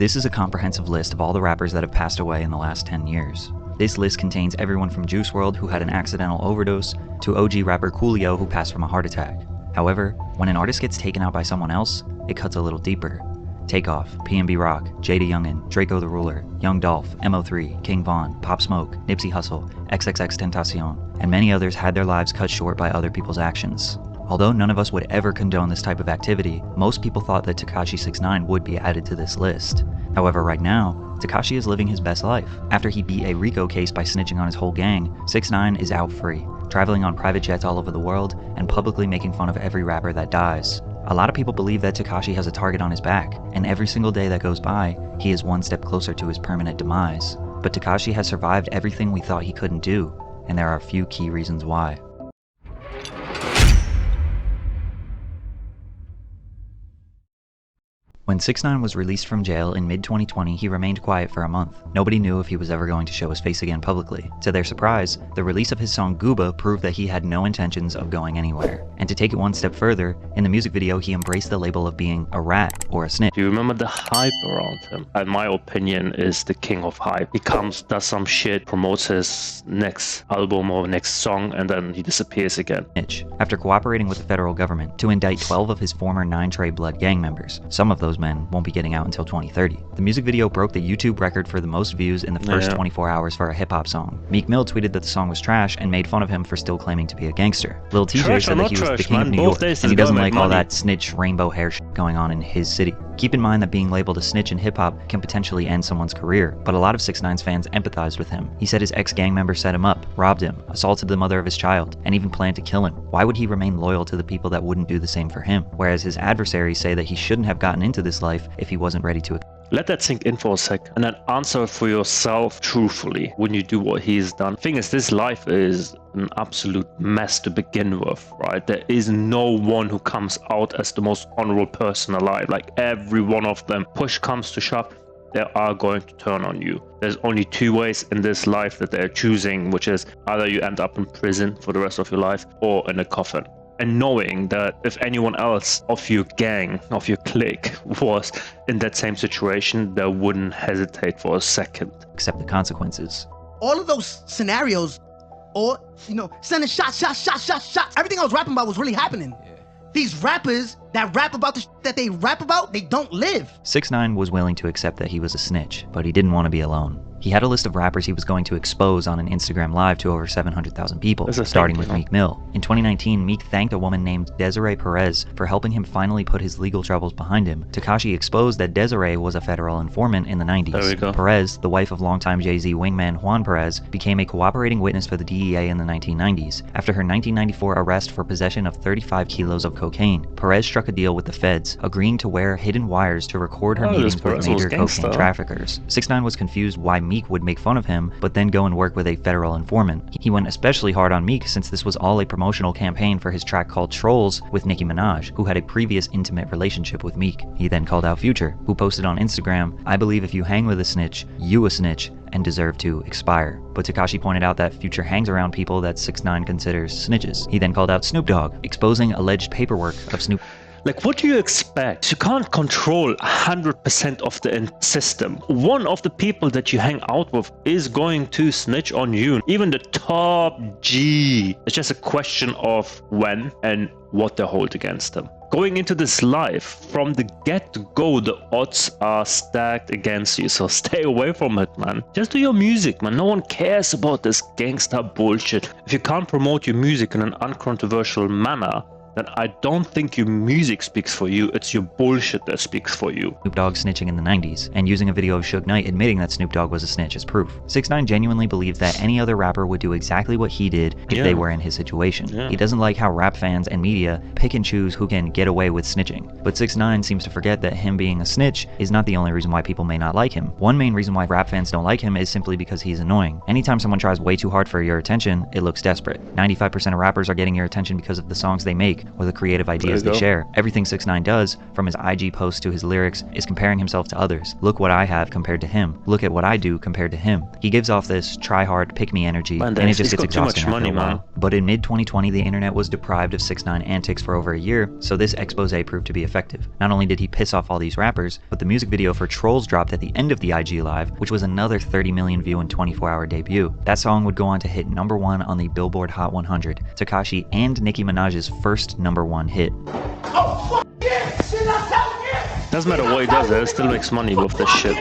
This is a comprehensive list of all the rappers that have passed away in the last 10 years. This list contains everyone from Juice WRLD who had an accidental overdose to OG rapper Coolio who passed from a heart attack. However, when an artist gets taken out by someone else, it cuts a little deeper. Takeoff, PNB Rock, Jada Youngin, Draco the Ruler, Young Dolph, MO3, King Von, Pop Smoke, Nipsey Hussle, XXXTentacion, and many others had their lives cut short by other people's actions. Although none of us would ever condone this type of activity, most people thought that Tekashi 6ix9ine would be added to this list. However, right now, Tekashi is living his best life. After he beat a RICO case by snitching on his whole gang, 6ix9ine is out free, traveling on private jets all over the world, and publicly making fun of every rapper that dies. A lot of people believe that Tekashi has a target on his back, and every single day that goes by, he is one step closer to his permanent demise. But Tekashi has survived everything we thought he couldn't do, and there are a few key reasons why. When 6ix9ine was released from jail in mid-2020, he remained quiet for a month. Nobody knew if he was ever going to show his face again publicly. To their surprise, the release of his song Gooba proved that he had no intentions of going anywhere. And to take it one step further, in the music video he embraced the label of being a rat or a snitch. Do you remember the hype around him? In my opinion, is the king of hype. He comes, does some shit, promotes his next album or next song, and then he disappears again. After cooperating with the federal government to indict 12 of his former 9 Trey Blood gang members, some of those men won't be getting out until 2030. The music video broke the YouTube record for the most views in the first 24 hours for a hip-hop song. Meek Mill tweeted that the song was trash and made fun of him for still claiming to be a gangster. Lil TJ said that he was the king of New York, and he doesn't like all that snitch rainbow hair shit going on in his city. Keep in mind that being labeled a snitch in hip-hop can potentially end someone's career, but a lot of 6ix9ine's fans empathized with him. He said his ex-gang member set him up, robbed him, assaulted the mother of his child, and even planned to kill him. Why would he remain loyal to the people that wouldn't do the same for him? Whereas his adversaries say that he shouldn't have gotten into this life if he wasn't ready to. Let that sink in for a sec, and then answer for yourself truthfully when you do what he's done. Thing is, this life is an absolute mess to begin with, right? There is no one who comes out as the most honorable person alive. Like every one of them, push comes to shove, they are going to turn on you. There's only 2 ways in this life that they're choosing, which is either you end up in prison for the rest of your life or in a coffin. And knowing that if anyone else of your gang, of your clique, was in that same situation, they wouldn't hesitate for a second. Accept the consequences. All of those scenarios, or, sending shots, everything I was rapping about was really happening. Yeah. These rappers that rap about the that they rap about, they don't live. 6ix9ine was willing to accept that he was a snitch, but he didn't want to be alone. He had a list of rappers he was going to expose on an Instagram live to over 700,000 people, starting with Meek Mill. In 2019, Meek thanked a woman named Desiree Perez for helping him finally put his legal troubles behind him. Tekashi exposed that Desiree was a federal informant in the 90s. There we go. Perez, the wife of longtime Jay-Z wingman Juan Perez, became a cooperating witness for the DEA in the 1990s. After her 1994 arrest for possession of 35 kilos of cocaine, Perez struck a deal with the feds, agreeing to wear hidden wires to record her meetings with major cocaine traffickers. 6ix9ine was confused why Meek would make fun of him, but then go and work with a federal informant. He went especially hard on Meek since this was all a promotional campaign for his track called Trolls with Nicki Minaj, who had a previous intimate relationship with Meek. He then called out Future, who posted on Instagram, "I believe if you hang with a snitch, you a snitch, and deserve to expire." But Tekashi pointed out that Future hangs around people that 6ix9ine considers snitches. He then called out Snoop Dogg, exposing alleged paperwork of Snoop. Like, what do you expect? You can't control 100% of the system. One of the people that you hang out with is going to snitch on you. Even the top G. It's just a question of when and what they hold against them. Going into this life, from the get-go, the odds are stacked against you, so stay away from it, man. Just do your music, man. No one cares about this gangster bullshit. If you can't promote your music in an uncontroversial manner, then I don't think your music speaks for you, it's your bullshit that speaks for you. Snoop Dogg snitching in the 90s, and using a video of 6ix9ine admitting that Snoop Dogg was a snitch as proof. 6ix9ine genuinely believes that any other rapper would do exactly what he did if they were in his situation. He doesn't like how rap fans and media pick and choose who can get away with snitching. But 6ix9ine seems to forget that him being a snitch is not the only reason why people may not like him. One main reason why rap fans don't like him is simply because he's annoying. Anytime someone tries way too hard for your attention, it looks desperate. 95% of rappers are getting your attention because of the songs they make, or the creative ideas they share. Everything 6ix9ine does, from his IG posts to his lyrics, is comparing himself to others. Look what I have compared to him. Look at what I do compared to him. He gives off this try-hard, pick-me energy, and it just gets exhausting after a while. But in mid-2020, the internet was deprived of 6ix9ine antics for over a year, so this expose proved to be effective. Not only did he piss off all these rappers, but the music video for Trolls dropped at the end of the IG Live, which was another 30 million view and 24-hour debut. That song would go on to hit #1 on the Billboard Hot 100, Tekashi and Nicki Minaj's first #1 hit. Oh, fuck yeah! Shit, I tell you! Doesn't matter what he does, he still makes money with this shit.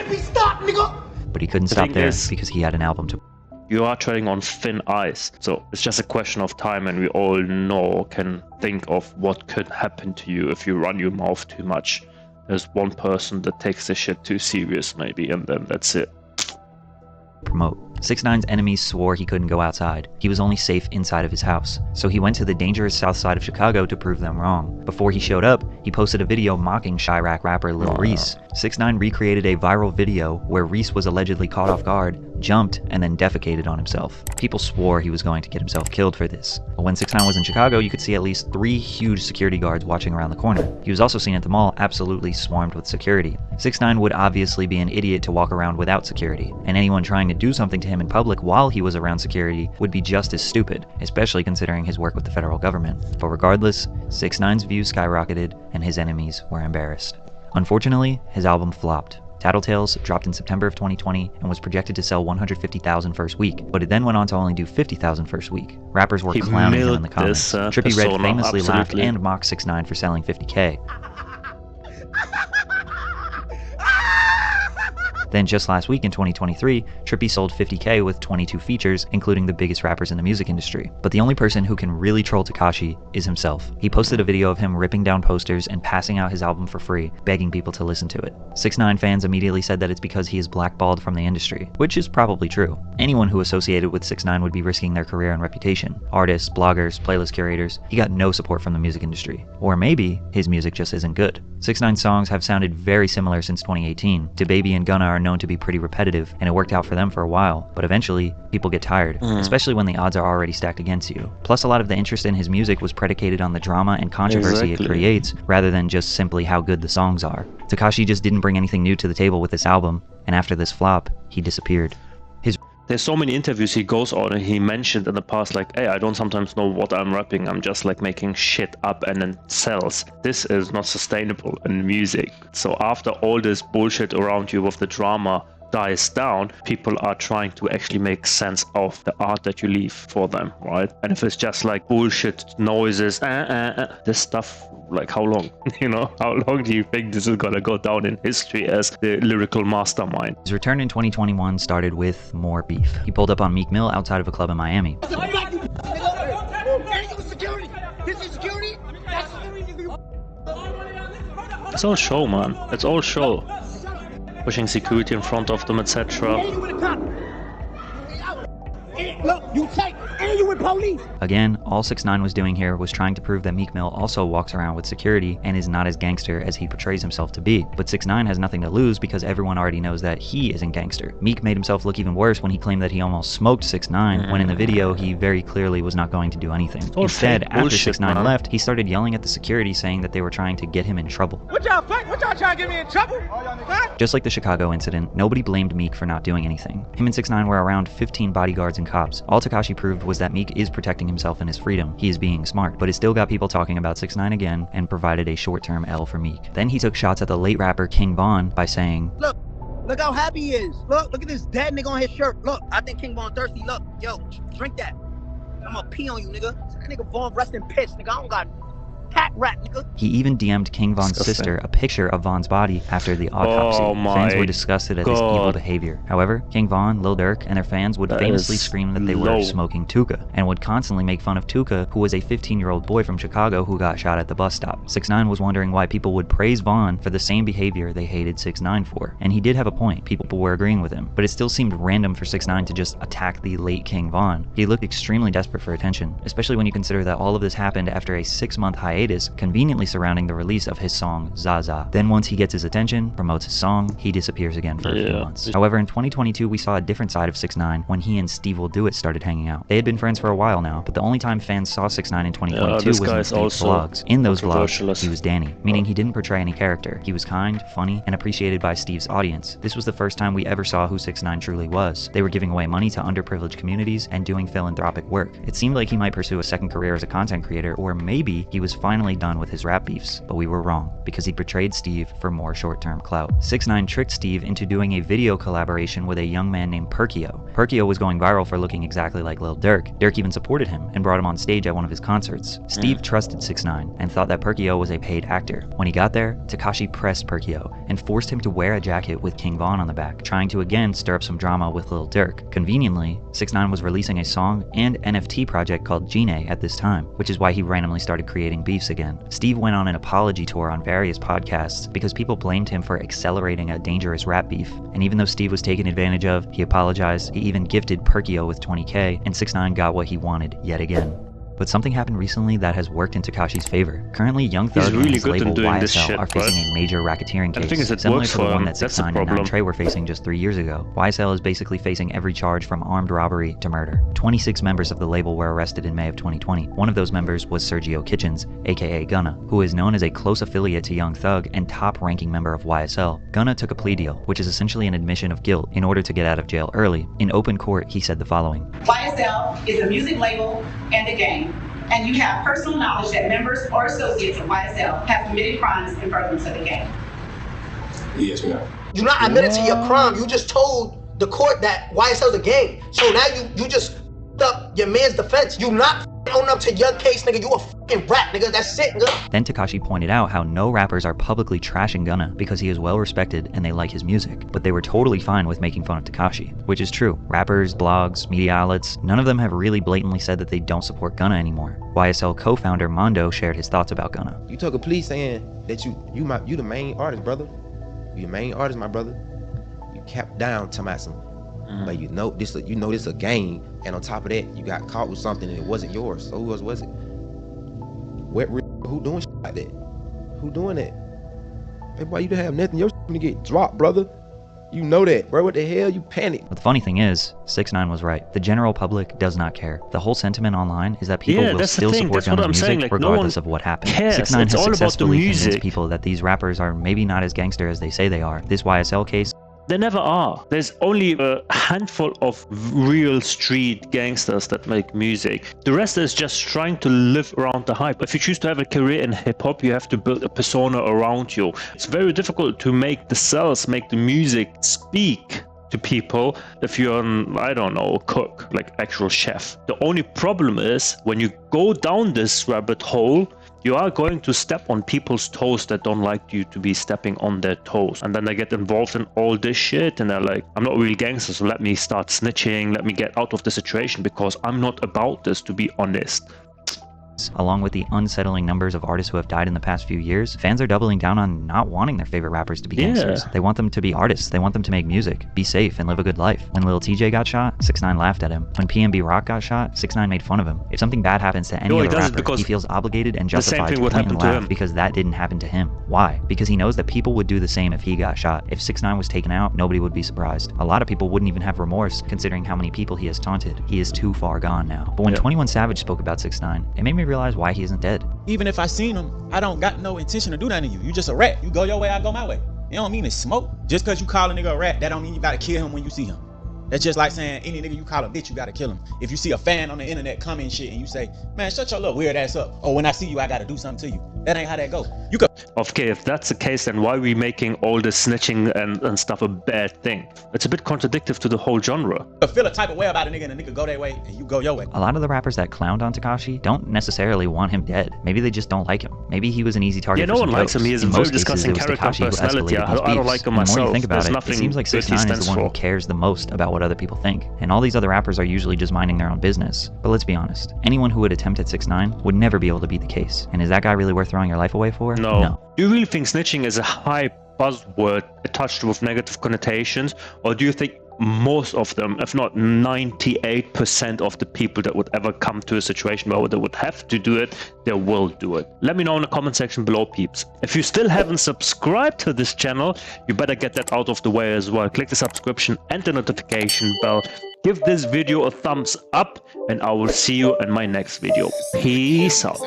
But he couldn't stop there because he had an album to. You are treading on thin ice, so it's just a question of time, and we all can think of what could happen to you if you run your mouth too much. There's one person that takes this shit too serious maybe, and then that's it. Promote. 6ix9ine's enemies swore he couldn't go outside. He was only safe inside of his house. So he went to the dangerous south side of Chicago to prove them wrong. Before he showed up, he posted a video mocking Chirac rapper Lil Reese. 6ix9ine recreated a viral video where Reese was allegedly caught off guard, jumped, and then defecated on himself. People swore he was going to get himself killed for this. But when 6ix9ine was in Chicago, you could see at least 3 huge security guards watching around the corner. He was also seen at the mall absolutely swarmed with security. 6ix9ine would obviously be an idiot to walk around without security, and anyone trying to do something to him in public while he was around security would be just as stupid, especially considering his work with the federal government. But regardless, 6ix9ine's views skyrocketed and his enemies were embarrassed. Unfortunately, his album flopped. Tattletales dropped in September of 2020 and was projected to sell 150,000 first week, but it then went on to only do 50,000 first week. Rappers were clowning him in the comments. Trippie Redd famously laughed and mocked 6ix9ine for selling 50K. Then just last week in 2023, Trippie sold 50K with 22 features, including the biggest rappers in the music industry. But the only person who can really troll Tekashi is himself. He posted a video of him ripping down posters and passing out his album for free, begging people to listen to it. 6ix9ine fans immediately said that it's because he is blackballed from the industry, which is probably true. Anyone who associated with 6ix9ine would be risking their career and reputation. Artists, bloggers, playlist curators. He got no support from the music industry. Or maybe his music just isn't good. 6ix9ine's songs have sounded very similar since 2018. DaBaby and Gunna are known to be pretty repetitive, and it worked out for them for a while, but eventually, people get tired, especially when the odds are already stacked against you. Plus, a lot of the interest in his music was predicated on the drama and controversy it creates, rather than just simply how good the songs are. Tekashi just didn't bring anything new to the table with this album, and after this flop, he disappeared. There's so many interviews he goes on and he mentioned in the past like, hey, I don't sometimes know what I'm rapping, I'm just like making shit up and then sells. This is not sustainable in music. So after all this bullshit around you with the drama dies down, people are trying to actually make sense of the art that you leave for them, right? And if it's just like bullshit noises, this stuff, like how long? You know, how long do you think this is gonna go down in history as the lyrical mastermind? His return in 2021 started with more beef. He pulled up on Meek Mill outside of a club in Miami. It's all show, man. It's all show. Pushing security in front of them, etc. Again, all 6ix9ine was doing here was trying to prove that Meek Mill also walks around with security and is not as gangster as he portrays himself to be. But 6ix9ine has nothing to lose because everyone already knows that he isn't gangster. Meek made himself look even worse when he claimed that he almost smoked 6ix9ine, when in the video he very clearly was not going to do anything. Instead, after 6ix9ine left, he started yelling at the security saying that they were trying to get him in trouble. What y'all think? What y'all trying to get me in trouble? Huh? Just like the Chicago incident, nobody blamed Meek for not doing anything. Him and 6ix9ine were around 15 bodyguards and cops. All Tekashi proved was that Meek is protecting himself and his freedom. He is being smart, but it still got people talking about 6ix9ine again and provided a short-term L for Meek. Then he took shots at the late rapper King Von by saying, Look how happy he is. Look at this dead nigga on his shirt. Look, I think King Von thirsty. Look, yo, drink that. I'm gonna pee on you, nigga. That nigga Von rest in piss, nigga. I don't got cat rat, nigga. He even DM'd King Von's sister a picture of Von's body after the autopsy. Fans were disgusted at this evil behavior. However, King Von, Lil Durk, and their fans would famously scream that they were smoking Tuka, and would constantly make fun of Tuka, who was a 15-year-old boy from Chicago who got shot at the bus stop. 6ix9ine was wondering why people would praise Von for the same behavior they hated 6ix9ine for. And he did have a point. People were agreeing with him. But it still seemed random for 6ix9ine to just attack the late King Von. He looked extremely desperate for attention, especially when you consider that all of this happened after a 6-month hiatus hiatus, conveniently surrounding the release of his song Zaza. Then once he gets his attention, promotes his song, he disappears again for a few months. However, in 2022 we saw a different side of 6ix9ine when he and Steve Will Do It started hanging out. They had been friends for a while now, but the only time fans saw 6ix9ine in 2022 was in Steve's vlogs. In those vlogs, he was Danny, meaning he didn't portray any character. He was kind, funny, and appreciated by Steve's audience. This was the first time we ever saw who 6ix9ine truly was. They were giving away money to underprivileged communities and doing philanthropic work. It seemed like he might pursue a second career as a content creator, or maybe he was finally done with his rap beefs, but we were wrong, because he betrayed Steve for more short-term clout. 6ix9ine tricked Steve into doing a video collaboration with a young man named Perkio. Perkio was going viral for looking exactly like Lil Durk. Durk even supported him and brought him on stage at one of his concerts. Steve trusted 6ix9ine and thought that Perkio was a paid actor. When he got there, Tekashi pressed Perkio and forced him to wear a jacket with King Von on the back, trying to again stir up some drama with Lil Durk. Conveniently, 6ix9ine was releasing a song and NFT project called Gine at this time, which is why he randomly started creating beefs again. Steve went on an apology tour on various podcasts because people blamed him for accelerating a dangerous rap beef, and even though Steve was taken advantage of, he apologized. He even gifted Perkio with 20K, and 6ix9ine got what he wanted yet again. But something happened recently that has worked in Tekashi's favor. Currently, Young Thug and his label YSL are facing a major racketeering case, similar to the one that 6ix9ine and Trey were facing just 3 years ago. YSL is basically facing every charge from armed robbery to murder. 26 members of the label were arrested in May of 2020. One of those members was Sergio Kitchens, aka Gunna, who is known as a close affiliate to Young Thug and top-ranking member of YSL. Gunna took a plea deal, which is essentially an admission of guilt, in order to get out of jail early. In open court, he said the following: YSL is a music label and a gang, and you have personal knowledge that members or associates of YSL have committed crimes in furtherance of the gang. Yes, ma'am. You're not admitted to your crime. You just told the court that YSL's a gang. So now you just up your man's defense. You not own up to your case, nigga. You a fucking rat, nigga. That's it, nigga. Then Tekashi pointed out how no rappers are publicly trashing Gunna because he is well respected and they like his music, but they were totally fine with making fun of Tekashi, which is true. Rappers, blogs, media outlets, none of them have really blatantly said that they don't support Gunna anymore. YSL co-founder Mondo shared his thoughts about Gunna. You took a plea saying that you the main artist, brother. You the main artist, my brother. You kept down to my son. But you know this a game, and on top of that, you got caught with something and it wasn't yours. So who else was it? Who doing shit like that? Who doing that? Hey boy, you didn't have nothing. Your shit gonna get dropped, brother. You know that, bro. What the hell? You panic. But the funny thing is, 6ix9ine was right. The general public does not care. The whole sentiment online is that people will still support Gunna music regardless of what happens. 6ix9ine has successfully convinced people that these rappers are maybe not as gangster as they say they are. This YSL case, they never are. There's only a handful of real street gangsters that make music. The rest is just trying to live around the hype. If you choose to have a career in hip-hop, you have to build a persona around you. It's very difficult to make the cells, make the music speak to people if you're an, I don't know, cook, like actual chef. The only problem is when you go down this rabbit hole, you are going to step on people's toes that don't like you to be stepping on their toes. And then they get involved in all this shit and they're like, I'm not a real gangster, so let me start snitching, let me get out of the situation because I'm not about this, to be honest. Along with the unsettling numbers of artists who have died in the past few years, fans are doubling down on not wanting their favorite rappers to be gangsters. They want them to be artists. They want them to make music, be safe, and live a good life. When Lil TJ got shot, 6ix9ine laughed at him. When PNB Rock got shot, 6ix9ine made fun of him. If something bad happens to any other rapper, he feels obligated and justified to point and laugh because that didn't happen to him. Why? Because he knows that people would do the same if he got shot. If 6ix9ine was taken out, nobody would be surprised. A lot of people wouldn't even have remorse considering how many people he has taunted. He is too far gone now. But when 21 Savage spoke about 6ix9ine, it made me realize why he isn't dead. Even if I seen him, I don't got no intention to do that to you. You just a rat. You go your way, I go my way. It don't mean it's smoke. Just cause you call a nigga a rat, that don't mean you gotta kill him when you see him. That's just like saying any nigga you call a bitch, you gotta kill him. If you see a fan on the internet comment shit and you say, man, shut your little weird ass up. Or when I see you, I gotta do something to you. That ain't how that go. You could. Okay, if that's the case, then why are we making all this snitching and stuff a bad thing? It's a bit contradictory to the whole genre. You feel a type of way about a nigga and a nigga go their way and you go your way. A lot of the rappers that clowned on Tekashi don't necessarily want him dead. Maybe they just don't like him. Maybe he was an easy target for some jokes. Yeah, no one likes him. He is a very disgusting character and personality. I don't like him myself. The more you think about it, it seems like 6ix9ine is the one who cares the most about what other people think. And all these other rappers are usually just minding their own business. But let's be honest, anyone who would attempt at 6ix9ine would never be able to beat the case. And is that guy really worth throwing your life away for? No. Do you really think snitching is a high buzzword attached with negative connotations? Or do you think most of them, if not 98% of the people that would ever come to a situation where they would have to do it, they will do it. Let me know in the comment section below, peeps. If you still haven't subscribed to this channel, you better get that out of the way as well. Click the subscription and the notification bell. Give this video a thumbs up, and I will see you in my next video. Peace out.